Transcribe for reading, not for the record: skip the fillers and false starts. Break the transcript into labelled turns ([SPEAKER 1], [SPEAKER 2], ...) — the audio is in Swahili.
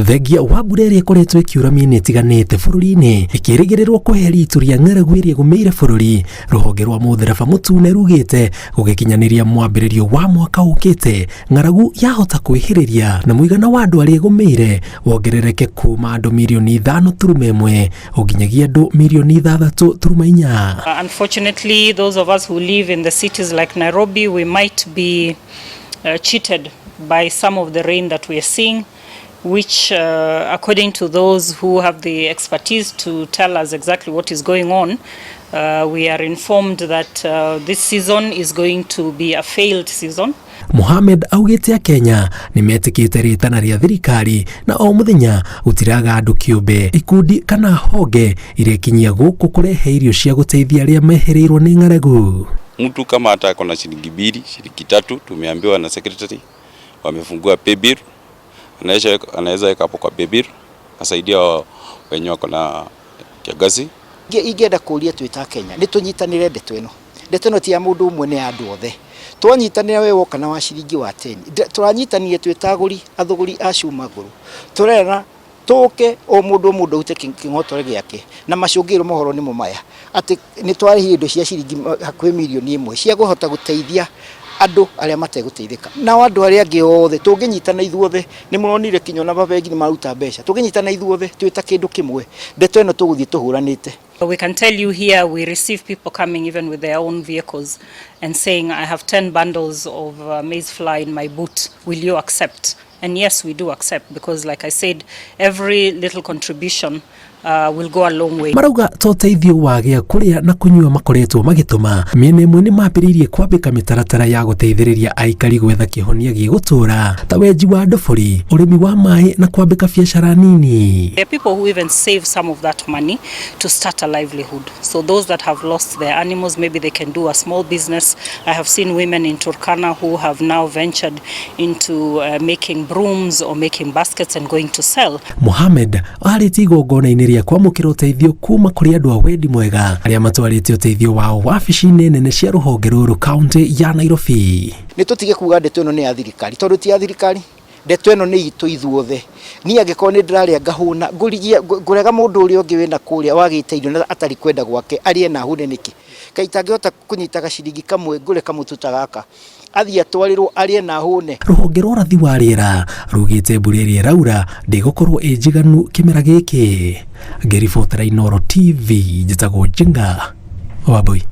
[SPEAKER 1] Thengia wa mbura ĩrĩa ĩkoretwo ĩkiura mĩena ĩtiganĩte bũrũri-inĩ ĩkĩrĩgĩrĩrwo kũhe ritu rĩa ng'aragu ĩrĩa ĩgũmĩire bũrũri, rũhonge rwa mũthereba mũtune rugĩte gũgĩkinyanĩria mwambĩrĩrio wa mwaka ũkĩte ng'aragu yahota kwĩhĩrĩria na mũigana wa andũ arĩa ĩgũmĩire wongerereke kuuma andũ mirioni 5.1 ũnginyagia andũ mirioni 6.4.
[SPEAKER 2] Unfortunately, those of us who live in the cities like Nairobi, we might be cheated by some of the rain that we are seeing, which according to those who have the expertise to tell us exactly what is going on, we are informed that this season is going to be a failed season.
[SPEAKER 1] Mohamed augĩte a Kenya nĩ metĩkĩte rĩtana rĩa thirikari na o mũthenya gũtiraga andũ kĩũmbe ikundi kana honge iria kinyia gũkũ kũrehe irio cia gũteithia arĩa mehereirwo nĩ ng'aragu.
[SPEAKER 3] Mtu kama hata akona shilingi 2, shilingi 3, tumeambiwa na secretary wamefungua paybill, anaweza weka hapo kwa paybill asaidia wenye wako na kiagazi.
[SPEAKER 4] Ingĩenda kũria twĩta Kenya nĩ tũnyitanĩre ndeto ĩno ti ya mũndũ ũmwe, nĩ ya andũ othe. Twanyitanĩra we woka na wa shilingi wa 10, tũranyitanĩre twĩta agũri athũgũri a cuma ngũrũ, tũrena tũke o mũndũ ute kĩng'otore gĩake na macũngĩrwo mohoro nĩ maya atĩ nĩ twarĩhire indo cia shilingi hakuhĩ mirioni 1 cia kũhota gũteithia andũ arĩa mategũteithĩka na andũ arĩa angĩ othe tũngĩnyitana ithuothe. Nĩ mũronire kinyo na babengi nĩ maruta mbeca, tũngĩnyitana ithuothe twĩta kĩndũ kĩmwe ndeto ĩno tũgũthiĩ tũhũranĩte.
[SPEAKER 2] We can tell you here we receive people coming even with their own vehicles and saying, I have 10 bundles of maize flour in my boot, will you accept? And yes, we do accept, because like I said, every little contribution will go a long way.
[SPEAKER 1] Marauga toteithio wa gĩa kũrĩa na kũnyua makoretwo magĩtũma mĩena ĩmwe nĩ mambĩrĩirie kwambĩka mĩtaratara ya gũteithĩrĩria aikari gwetha kĩhonia gĩa gũtũũra ta wenji wa ndobori, ũrĩmi wa maĩ na kwambĩka biacara nini.
[SPEAKER 2] There are people who even save some of that money to start a livelihood. So those that have lost their animals, maybe they can do a small business. I have seen women in Turkana who have now ventured into making brooms or making baskets and going to sell.
[SPEAKER 1] Mohamed arĩtie igongona-inĩ rĩa kwamũkĩra ũteithio kuma kũrĩ andũ a wendi mwega arĩa matwarĩte ũteithio wao wabici-inĩ nene cia rũhonge rũrũ kaunti ya Nairobi.
[SPEAKER 4] Nĩ tũtige kuga ndeto ĩno nĩ ya thirikari, tondũ ti ya thirikari, ndeto ĩno nĩ itũ ithuothe. Niĩ angĩkorwo nĩ ndĩrarĩa ngahũna ngũrega mũndũ ũrĩa ũngĩ wĩna kũrĩa wagĩte irio na atarĩ kwenda gwake arĩe na hũne nĩkĩ. Kaĩ itangĩhota kũnyita gaciringi kamwe ngũre kamũtuta gaka athiĩ atwarĩrwo arĩe na hũne.
[SPEAKER 1] Rũhonge rwa ũrathi wa rĩera rugĩte mbura ĩrĩa ĩraura ndĩgũkorwo ĩ njiganu kĩmera gĩkĩ. Ngĩribotera Inooro TV njĩtagwo Njenga Wambui.